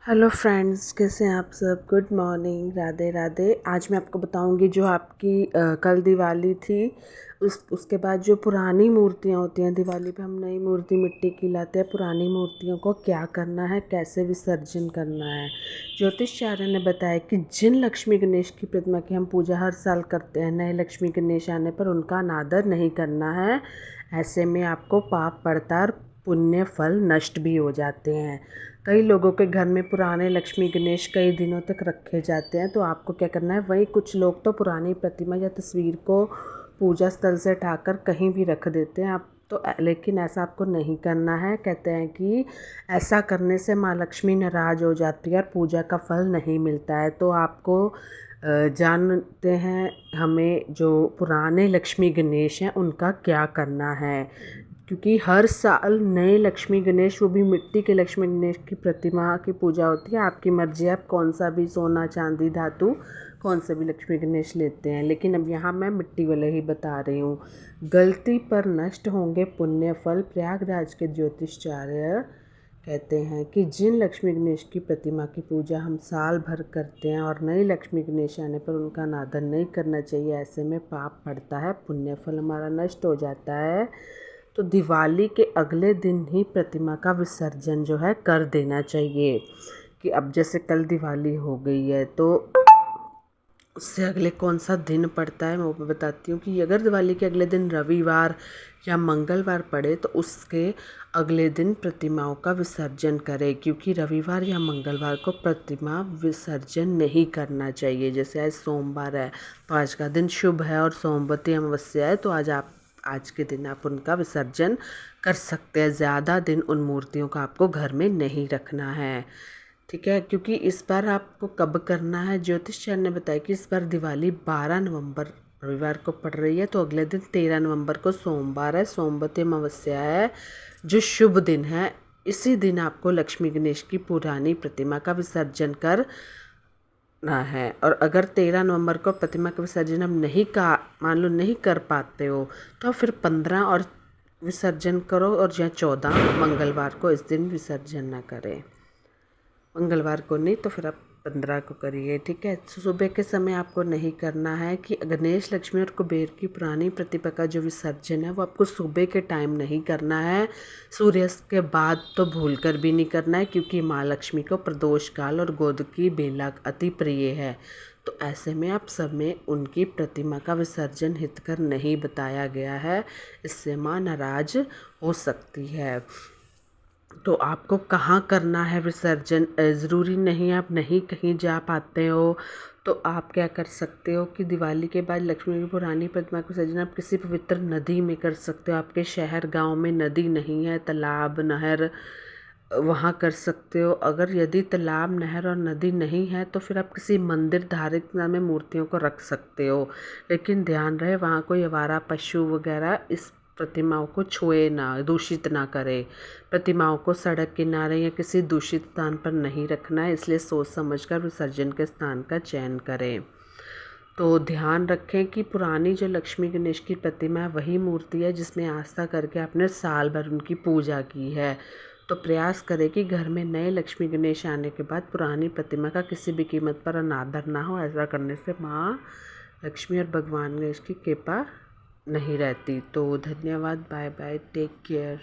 Hello friends, कैसे हैं आप सब। Good morning, Radhe Radhe. आज मैं आपको बताऊंगी जो आपकी कल दिवाली थी उसके बाद जो पुरानी मूर्तियां होती हैं, दिवाली पे हम नई मूर्ति मिट्टी की लाते हैं। पुरानी मूर्तियों को क्या करना है, कैसे विसर्जन करना है। ज्योतिषाचार्य ने बताया कि जिन लक्ष्मी गणेश की प्रतिमा की हम पूजा हर साल करते हैं, नए लक्ष्मी गणेश आने पर उनका अनादर नहीं करना है। ऐसे में आपको पाप पड़ता है और पुण्य फल नष्ट भी हो जाते हैं। कई लोगों के घर में पुराने लक्ष्मी गणेश कई दिनों तक रखे जाते हैं, तो आपको क्या करना है, वहीं कुछ लोग तो पुरानी प्रतिमा या तस्वीर को पूजा स्थल से उठाकर कहीं भी रख देते हैं। आप तो लेकिन ऐसा आपको नहीं करना है। कहते हैं कि ऐसा करने से माँ लक्ष्मी नाराज़ हो जाती है और पूजा का फल नहीं मिलता है। तो आपको जानते हैं हमें जो पुराने लक्ष्मी गणेश हैं उनका क्या करना है, क्योंकि हर साल नए लक्ष्मी गणेश, वो भी मिट्टी के लक्ष्मी गणेश की प्रतिमा की पूजा होती है। आपकी मर्जी है, आप कौन सा भी सोना चांदी धातु कौन से भी लक्ष्मी गणेश लेते हैं, लेकिन अब यहाँ मैं मिट्टी वाले ही बता रही हूँ। गलती पर नष्ट होंगे पुण्य फल। प्रयागराज के ज्योतिषाचार्य कहते हैं कि जिन लक्ष्मी गणेश की प्रतिमा की पूजा हम साल भर करते हैं और नई लक्ष्मी गणेश आने पर उनका अनादर नहीं करना चाहिए, ऐसे में पाप पड़ता है, पुण्य फल हमारा नष्ट हो जाता है। तो दिवाली के अगले दिन ही प्रतिमा का विसर्जन जो है कर देना चाहिए। कि अब जैसे कल दिवाली हो गई है तो उससे अगले कौन सा दिन पड़ता है मैं वो बताती हूँ। कि अगर दिवाली के अगले दिन रविवार या मंगलवार पड़े तो उसके अगले दिन प्रतिमाओं का विसर्जन करें, क्योंकि रविवार या मंगलवार को प्रतिमा विसर्जन नहीं करना चाहिए। जैसे आज सोमवार है तो आज का दिन शुभ है और सोमवती अमावस्या है, तो आज के दिन आप उनका विसर्जन कर सकते हैं। ज़्यादा दिन उन मूर्तियों का आपको घर में नहीं रखना है, ठीक है। क्योंकि इस बार आपको कब करना है, ज्योतिषाचार्य ने बताया कि इस बार दिवाली 12 नवंबर रविवार को पड़ रही है, तो अगले दिन 13 नवंबर को सोमवार है, सोमवती अमावस्या है, जो शुभ दिन है। इसी दिन आपको लक्ष्मी गणेश की पुरानी प्रतिमा का विसर्जन करना है। और अगर 13 नवंबर को प्रतिमा का विसर्जन हम मान लो नहीं कर पाते हो, तो फिर 15 और विसर्जन करो, और या 14 मंगलवार को इस दिन विसर्जन ना करें। मंगलवार को नहीं तो फिर आप 15 को करिए, ठीक है। सुबह के समय आपको नहीं करना है। कि गणेश, लक्ष्मी और कुबेर की पुरानी प्रतिमा का जो विसर्जन है वो आपको सुबह के टाइम नहीं करना है। सूर्यास्त के बाद तो भूल कर भी नहीं करना है, क्योंकि माँ लक्ष्मी को प्रदोष काल और गोद की बेला अति प्रिय है। तो ऐसे में आप सब में उनकी प्रतिमा का विसर्जन हितकर नहीं बताया गया है, इससे माँ नाराज हो सकती है। तो आपको कहाँ करना है विसर्जन, ज़रूरी नहीं आप नहीं कहीं जा पाते हो तो आप क्या कर सकते हो कि दिवाली के बाद लक्ष्मी की पुरानी प्रतिमा का विसर्जन आप किसी पवित्र नदी में कर सकते हो। आपके शहर गांव में नदी नहीं है, तालाब नहर, वहाँ कर सकते हो। अगर यदि तालाब नहर और नदी नहीं है तो फिर आप किसी मंदिर धार्मिक स्थान में मूर्तियों को रख सकते हो, लेकिन ध्यान रहे वहाँ कोई आवारा पशु वगैरह इस प्रतिमाओं को छुए ना, दूषित ना करे। प्रतिमाओं को सड़क किनारे या किसी दूषित स्थान पर नहीं रखना है, इसलिए सोच समझकर विसर्जन के स्थान का चयन करें। तो ध्यान रखें कि पुरानी जो लक्ष्मी गणेश की प्रतिमा है वही मूर्ति है जिसमें आस्था करके आपने साल भर उनकी पूजा की है। तो प्रयास करें कि घर में नए लक्ष्मी गणेश आने के बाद पुरानी प्रतिमा का किसी भी कीमत पर अनादर ना हो। ऐसा करने से माँ लक्ष्मी और भगवान गणेश की कृपा नहीं रहती। तो धन्यवाद, बाय बाय, टेक केयर।